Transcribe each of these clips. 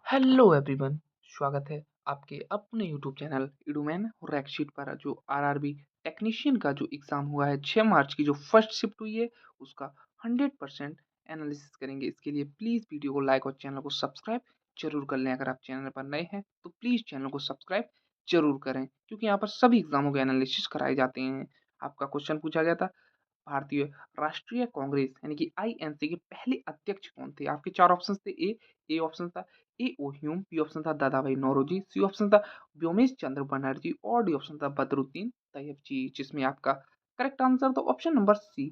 Hello everyone, स्वागत है आपके अपने यूट्यूब चैनल इडूमैन रैकशीट पर। जो आरआरबी टेक्नीशियन का जो एग्ज़ाम हुआ है 6 मार्च की, जो फर्स्ट शिफ्ट हुई है, उसका 100% एनालिसिस करेंगे। इसके लिए प्लीज़ वीडियो को लाइक और चैनल को सब्सक्राइब जरूर कर लें। अगर आप चैनल पर नए हैं तो प्लीज़ चैनल को सब्सक्राइब जरूर करें, क्योंकि यहाँ पर सभी एग्जामों के एनालिसिस कराए जाते हैं। आपका क्वेश्चन पूछा गया था, भारतीय राष्ट्रीय कांग्रेस यानी कि आईएनसी के पहले अध्यक्ष कौन थे? आपके चार ऑप्शन थे। ए ऑप्शन था ए ओ ह्यूम, बी ऑप्शन था दादाभाई नौरोजी, सी ऑप्शन था व्योमेश चंद्र बनर्जी और डी ऑप्शन था बदरुद्दीन तैयबजी, जिसमें आपका करेक्ट आंसर था ऑप्शन नंबर सी,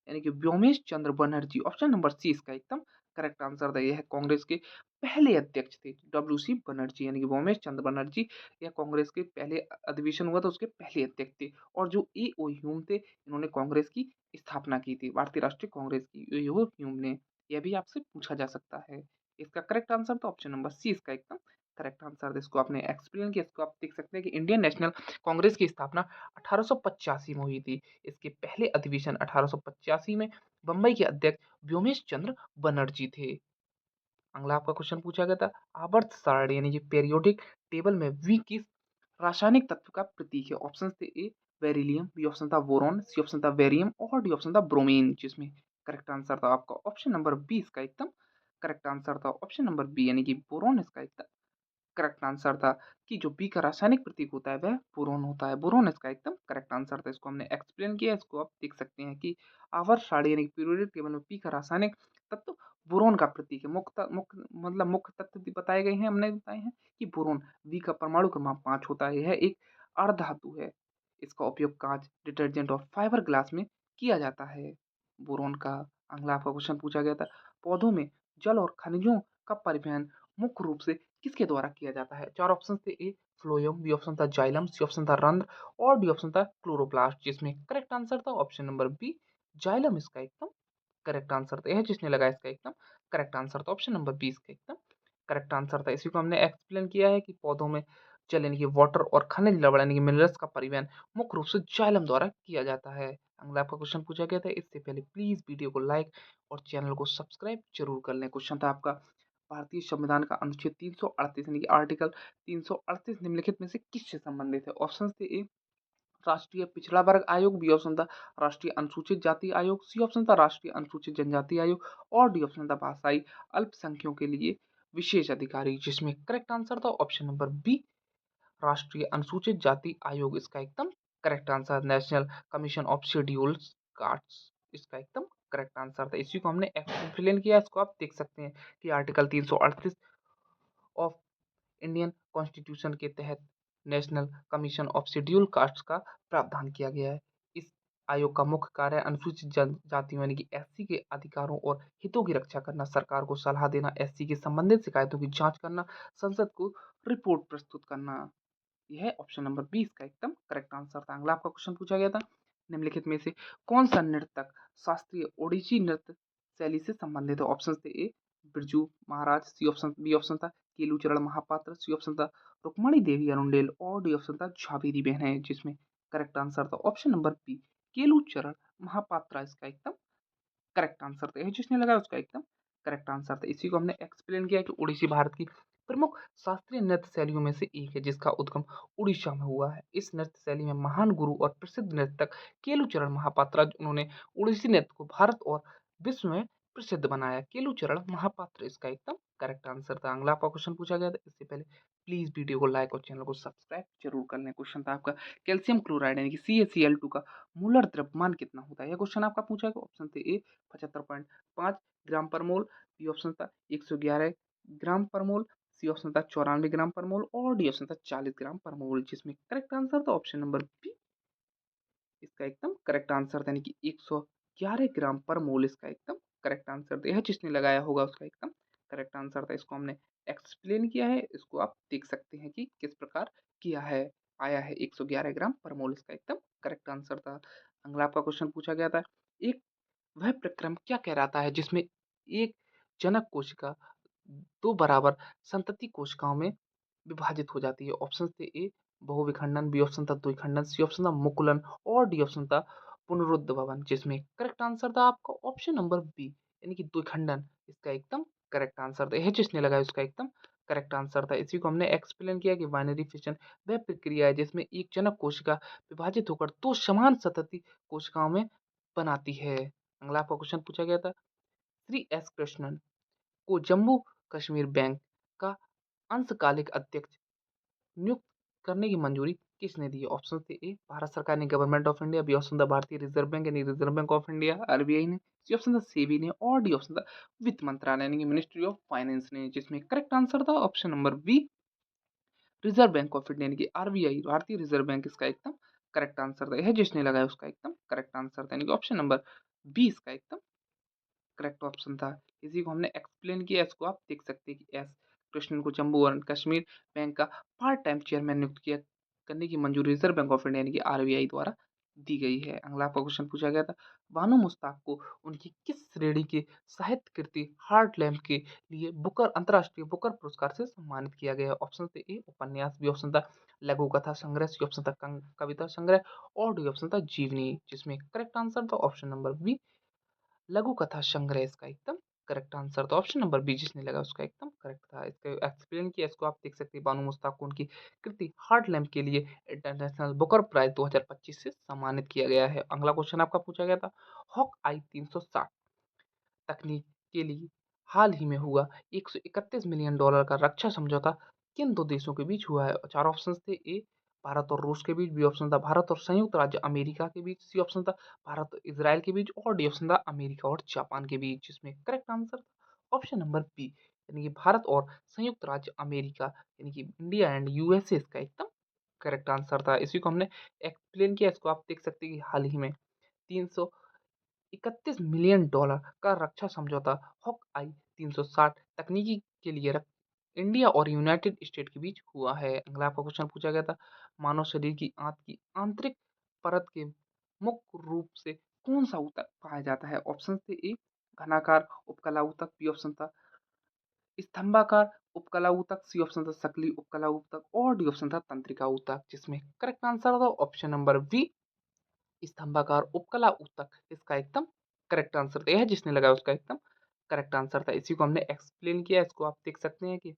यानी कि व्योमेश चंद्र बनर्जी। ऑप्शन नंबर सी इसका एकदम करेक्ट आंसर था। यह कांग्रेस के पहले अध्यक्ष थे, डब्ल्यू सी बनर्जी, यानी कि व्योमेश चंद्र बनर्जी। यह कांग्रेस के पहले अधिवेशन हुआ था उसके पहले अध्यक्ष थे। और जो ए ओ ह्यूम थे, इन्होंने कांग्रेस की स्थापना की थी, भारतीय राष्ट्रीय कांग्रेस की, ए ओ ह्यूम ने। यह भी आपसे पूछा जा सकता है। इसका करेक्ट आंसर तो ऑप्शन नंबर सी इसका एकदम करेक्ट आंसर था। इसको आपने एक्सप्लेन किया। इसको आप देख सकते हैं कि इंडियन नेशनल कांग्रेस की स्थापना 1885 में हुई थी। इसके पहले अधिवेशन 1885 में बंबई के अध्यक्ष व्योमेश चंद्र बनर्जी थे। अगला आपका क्वेश्चन पूछा गया था, आवर्त सारणी यानी कि पीरियोडिक टेबल में वी किस रासायनिक तत्व का प्रतीक है? ऑप्शन थे ए बेरिलियम, बी ऑप्शन था बोरॉन, सी ऑप्शन था बेरियम और डी ऑप्शन था ब्रोमीन, जिसमें करेक्ट आंसर था आपका ऑप्शन नंबर बी इसका एकदम करेक्ट आंसर था। ऑप्शन नंबर बी यानी कि बोरॉन इसका एकदम करेक्ट आंसर था। कि जो बी का रासायनिक प्रतीक होता है वह बोरोन होता है। बोरोन इसका एकदम करेक्ट आंसर था। इसको हमने एक्सप्लेन किया। इसको आप देख सकते हैं कि आवर्त सारणी यानी पीरियोडिक टेबल में बी का रासायनिक तत्व बोरोन का प्रतीक है। मुख्य तत्व भी बताए गए हैं, हमने बताए हैं कि बोरोन बी का परमाणु क्रमांक 5 होता है। यह एक अर्धधातु है। इसका उपयोग कांच, डिटर्जेंट और फाइबर ग्लास में किया जाता है। बोरोन का अगला आपका क्वेश्चन पूछा गया था, पौधों में जल और खनिजों का परिवहन मुख्य रूप से किसके द्वारा किया जाता है? चार ऑप्शन थे। ए फ्लोएम, बी ऑप्शन था जाइलम, सी ऑप्शन था रंध्र और डी ऑप्शन था क्लोरोप्लास्ट, जिसमें करेक्ट आंसर था ऑप्शन नंबर बी जाइलम इसका एकदम करेक्ट आंसर था। यह जिसने लगाया इसका एकदम करेक्ट आंसर था ऑप्शन नंबर बी इसका एकदम करेक्ट आंसर था। इसी को हमने एक्सप्लेन किया है कि पौधों में जल यानी कि वाटर और खनिज लवण यानी कि मिनरल्स का परिवहन मुख्य रूप से जाइलम द्वारा किया जाता है। अगला आपका क्वेश्चन पूछा गया था, इससे पहले प्लीज वीडियो को लाइक और चैनल को सब्सक्राइब जरूर कर लें। क्वेश्चन था आपका, भारतीय संविधान का अनुच्छेद 338 यानी कि आर्टिकल 338 निम्नलिखित में से किससे संबंधित है? ऑप्शन थे ए राष्ट्रीय पिछड़ा वर्ग आयोग, बी ऑप्शन था राष्ट्रीय अनुसूचित जाति आयोग, सी ऑप्शन था राष्ट्रीय अनुसूचित जनजाति आयोग और डी ऑप्शन था भाषाई अल्पसंख्यकों के लिए विशेष अधिकारी, जिसमें करेक्ट आंसर था ऑप्शन नंबर बी राष्ट्रीय अनुसूचित जाति आयोग इसका एकदम correct answer. National commission of scheduled castes इसका एकदम करेक्ट आंसर था। इसी को हमने एक्सप्लेन किया। इसको आप देख सकते हैं कि आर्टिकल 338 ऑफ इंडियन कॉन्स्टिट्यूशन के तहत national commission of schedule caste का प्रावधान किया गया है। इस आयोग का मुख्य कार्य अनुसूचित जनजातियों यानी कि एससी के अधिकारों और हितों की रक्षा करना, सरकार को सलाह देना, एससी के संबंधित शिकायतों की जांच करना, संसद को रिपोर्ट प्रस्तुत करना। यह ऑप्शन नंबर बी इसका एकदम करेक्ट आंसर था। अगला आपका क्वेश्चन पूछा गया था, निम्नलिखित में से कौन सा नर्तक शास्त्रीय ओडिसी नृत्य शैली से संबंधित है? ऑप्शन थे ए Birju Maharaj, C option B option था केलूचरण महापात्र, सी ऑप्शन था रुक्मणी देवी अरुंडेल और डी ऑप्शन था झावेरी बहन है, जिसमें करेक्ट आंसर था ऑप्शन नंबर बी केलूचरण महापात्रा इसका एकदम करेक्ट आंसर था। यही जिसने लगाया उसका एकदम करेक्ट आंसर था। इसी को हमने एक्सप्लेन किया कि ओडिसी भारत की प्रमुख शास्त्रीय नृत्य शैलियों में से एक है, जिसका उद्गम उड़ीसा में हुआ है। इस नृत्य शैली में महान गुरु और प्रसिद्ध नर्तक केलूचरण महापात्रा, उन्होंने उड़ीसी नृत्य को भारत और विश्व में प्रसिद्ध बनाया। केलूचरण महापात्र इसका एकदम करेक्ट आंसर था। अगला आपका क्वेश्चन पूछा गया था, इससे पहले प्लीज वीडियो को लाइक और चैनल को सब्सक्राइब जरूर कर लें। क्वेश्चन था आपका, कैल्शियम क्लोराइड यानी कि CaCl2 का मोलर द्रव्यमान कितना होता है? यह क्वेश्चन आपका पूछा गया। ऑप्शन थे ए 75.5 ग्राम पर मोल, बी ऑप्शन था 111 ग्राम पर मोल, सी ऑप्शन था 94 ग्राम पर मोल और डी ऑप्शन था 40 ग्राम पर मोल, जिसमें करेक्ट आंसर था ऑप्शन नंबर बी इसका एकदम करेक्ट आंसर था, यानी कि 111 ग्राम पर मोल इसका एकदम करेक्ट आंसर था। यह जिसने लगाया होगा उसका एकदम करेक्ट आंसर था। इसको हमने एक्सप्लेन किया है। इसको आप देख सकते हैं कि किस प्रकार किया है। आया है 111 ग्राम पर मोल इसका एकदम करेक्ट आंसर था। अगला आपका क्वेश्चन पूछा गया था, एक वह प्रक्रम क्या कहलाता है जिसमें एक जनक कोशिका दो बराबर संतति कोशिकाओं में विभाजित हो जाती है? ऑप्शन थे ए बहुविखंडन, बी ऑप्शन था द्विखंडन, सी ऑप्शन था मुकुलन और डी ऑप्शन था पुनरुद्भवन, जिसमें करेक्ट आंसर था आपका ऑप्शन नंबर बी यानी कि द्विखंडन इसका एकदम करेक्ट आंसर था। यह जिसने लगाया उसका एकदम करेक्ट आंसर था। इसी को हमने एक्सप्लेन किया कि बाइनरी फिशन वह प्रक्रिया है जिसमें एक जनक कोशिका विभाजित होकर दो समान संतति कोशिकाओं में बनाती है। अगला आपका क्वेश्चन पूछा गया था, श्री एस कृष्णन को जम्मू कश्मीर बैंक का अंशकालिक अध्यक्ष नियुक्त करने की मंजूरी किसने दी है? ऑप्शन थे, ए भारत सरकार ने, government of India, B option था भारतीय रिजर्व बैंक यानी reserve bank of India RBI ने, सी ऑप्शन था सेबी ने, और डी ऑप्शन था वित्त मंत्रालय यानी कि मिनिस्ट्री ऑफ फाइनेंस ने, जिसमें करेक्ट आंसर था option number B reserve bank of India यानी कि आरबीआई, भारतीय रिजर्व बैंक इसका एकदम करेक्ट आंसर था। यह जिसने लगाया उसका एकदम करेक्ट आंसर था, यानी कि ऑप्शन नंबर बी इसका एकदम करेक्ट ऑप्शन था। इसी को हमने एक्सप्लेन किया, इसको आप देख सकते हैं कि एस कृष्णन को जम्मू और कश्मीर बैंक का पार्ट टाइम चेयरमैन नियुक्त किया करने की मंजूरी रिजर्व बैंक ऑफ इंडिया यानी कि आरबीआई द्वारा दी गई है। अगला आपका क्वेश्चन पूछा गया था, बानो मुश्ताक को उनकी किस श्रेणी के साहित्य कृति हार्ट लैम्प के लिए बुकर अंतर्राष्ट्रीय बुकर पुरस्कार से सम्मानित किया गया है? ऑप्शन थे, ए उपन्यास, बी ऑप्शन था लघु कथा संग्रह, सी ऑप्शन था कविता संग्रह, और डी ऑप्शन था जीवनी, जिसमें करेक्ट आंसर था ऑप्शन नंबर बी लघु कथा संग्रह इसका एकदम करेक्ट आंसर था। ऑप्शन नंबर बी जिसने लगा उसका एकदम करेक्ट था। इसका एक्सप्लेन किया, इसको आप देख सकते हैं, बानू मुश्ताक को उनकी कृति हार्ट लैम्प के लिए इंटरनेशनल बुकर प्राइज 2025 से सम्मानित किया गया है। अगला क्वेश्चन आपका पूछा गया था, हॉक आई 360 तकनीक के लिए हाल ही में हुआ 131 मिलियन डॉलर का रक्षा समझौता किन दो देशों के बीच हुआ है? चार ऑप्शन थे, ए भारत और रूस के बीच, बी ऑप्शन था भारत और संयुक्त राज्य अमेरिका के बीच, सी ऑप्शन था भारत और इसराइल के बीच, और डी ऑप्शन था अमेरिका और जापान के बीच, जिसमें correct answer option number B यानी कि भारत और संयुक्त राज्य अमेरिका यानी कि इंडिया एंड यूएसए इसका एकदम करेक्ट आंसर था। इसी को हमने एक्सप्लेन किया, इसको आप देख सकते हैं कि हाल ही में 331 मिलियन डॉलर का रक्षा समझौता हॉक आई 360 तकनीकी के लिए इंडिया और यूनाइटेड स्टेट के बीच हुआ है। अगला आपका क्वेश्चन पूछा गया था, मानव शरीर की आंत की आंतरिक परत के मुख्य रूप से कौन सा ऊतक पाया जाता है? ऑप्शन थे, ए घनाकार उपकला ऊतक, बी ऑप्शन था स्तंभाकार उपकला ऊतक, सी ऑप्शन था सकली उपकला ऊतक, और डी ऑप्शन था तंत्रिका ऊतक, जिसमें करेक्ट आंसर था ऑप्शन नंबर बी स्तंभाकार उपकला ऊतक इसका एकदम करेक्ट आंसर था। यह जिसने लगाया उसका एकदम करेक्ट आंसर था। इसी को हमने एक्सप्लेन किया, इसको आप देख सकते हैं कि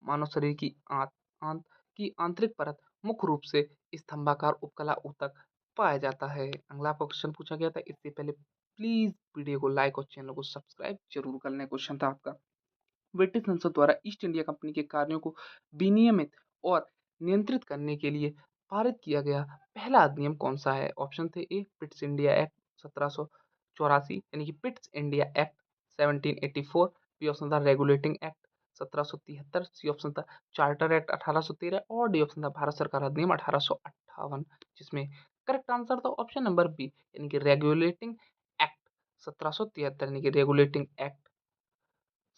मानव शरीर की आंत की आंतरिक परत मुख्य रूप से स्तंभाकार उपकला ऊतक पाया जाता है। अगला आपका क्वेश्चन पूछा गया था, इससे पहले प्लीज वीडियो को लाइक और चैनल को सब्सक्राइब जरूर कर लें। क्वेश्चन था आपका, ब्रिटिश संसद द्वारा ईस्ट इंडिया कंपनी के कार्यों को विनियमित और नियंत्रित करने के लिए पारित किया गया पहला अधिनियम कौन सा है? ऑप्शन थे, ए पिट्स इंडिया एक्ट 1784 यानी कि Pitt's India act 1784, B option था रेगुलेटिंग एक्ट 1773, सी ऑप्शन था चार्टर एक्ट 1813, और डी ऑप्शन था भारत सरकार अधिनियम 1858, जिसमें करेक्ट आंसर था ऑप्शन नंबर बी यानी कि रेगुलेटिंग एक्ट 1773 यानी कि रेगुलेटिंग एक्ट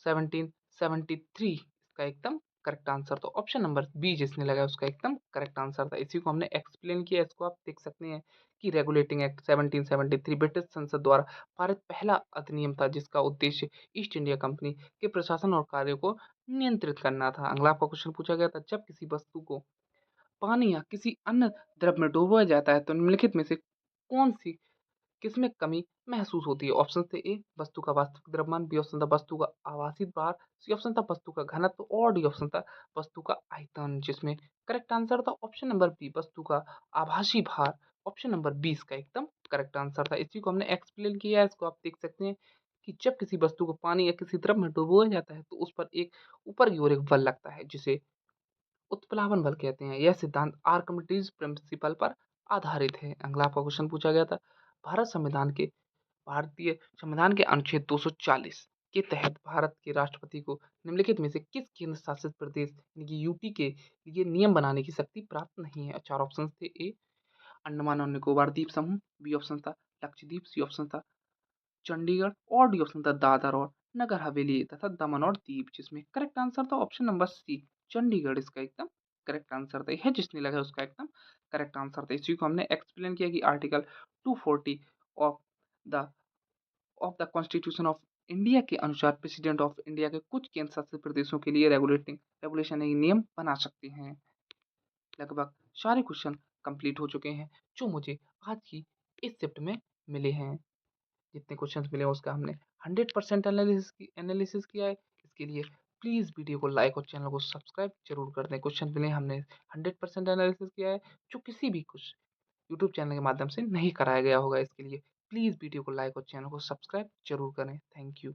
1773 इसका एकदम करेक्ट आंसर था। ऑप्शन नंबर बी जिसने लगाया उसका एकदम करेक्ट आंसर था। इसी को हमने एक्सप्लेन किया, इसको आप देख सकते हैं कि रेगुलेटिंग एक्ट 1773 ब्रिटिश संसद द्वारा पारित पहला अधिनियम था जिसका उद्देश्य ईस्ट इंडिया कंपनी के प्रशासन और कार्यों को नियंत्रित करना था। अगला आपका क्वेश्चन पूछा गया था, जब किसी वस्तु को पानी या किसी अन्य द्रव में डुबोया जाता है तो निम्नलिखित में से कौन सी किसमें कमी महसूस होती है? ऑप्शन थे, ए वस्तु का वास्तविक द्रव्यमान, बी ऑप्शन था वस्तु का आभासी भार, सी ऑप्शन था वस्तु का घनत्व, और डी ऑप्शन था वस्तु का आयतन, जिसमें करेक्ट आंसर था ऑप्शन नंबर बी वस्तु का आभासी भार। ऑप्शन नंबर बी इसका एकदम करेक्ट आंसर था। इसी को हमने एक्सप्लेन किया है, इसको आप देख सकते हैं कि जब किसी वस्तु को पानी या किसी द्रव में डुबोया जाता है तो उस पर एक ऊपर की ओर एक बल लगता है जिसे उत्प्लावन बल कहते हैं। यह सिद्धांत आर्किमिडीज प्रिंसिपल पर आधारित है। अगला आपका क्वेश्चन पूछा गया था, भारतीय संविधान के अनुच्छेद 240 के तहत भारत के राष्ट्रपति को निम्नलिखित में से किस केंद्र शासित प्रदेश यानी कि यूटी के लिए नियम बनाने की शक्ति प्राप्त नहीं है? चार ऑप्शन थे, ए अंडमान और निकोबार द्वीप समूह, बी ऑप्शन था लक्षद्वीप, सी ऑप्शन था चंडीगढ़, और डी ऑप्शन था दादर और नगर हवेली तथा दमन और दीव, जिसमें करेक्ट आंसर था ऑप्शन नंबर सी चंडीगढ़ इसका एकदम करेक्ट आंसर था। यह जिसने लगा उसका एकदम करेक्ट आंसर था। इसी को हमने एक्सप्लेन किया कि article 240 of the constitution of India के अनुसार प्रेसिडेंट ऑफ इंडिया के कुछ केंद्र शासित प्रदेशों के लिए रेगुलेशन नियम बना सकते हैं। लगभग सारे क्वेश्चन कंप्लीट हो चुके हैं जो मुझे आज की इस शिफ्ट में मिले हैं। जितने क्वेश्चंस मिले उसका हमने 100% एनालिसिस किया है। इसके लिए प्लीज़ वीडियो को लाइक और चैनल को सब्सक्राइब ज़रूर कर दें। क्वेश्चन में हमने 100% एनालिसिस किया है, जो किसी भी कुछ यूट्यूब चैनल के माध्यम से नहीं कराया गया होगा। इसके लिए प्लीज़ वीडियो को लाइक और चैनल को सब्सक्राइब ज़रूर करें। Thank you.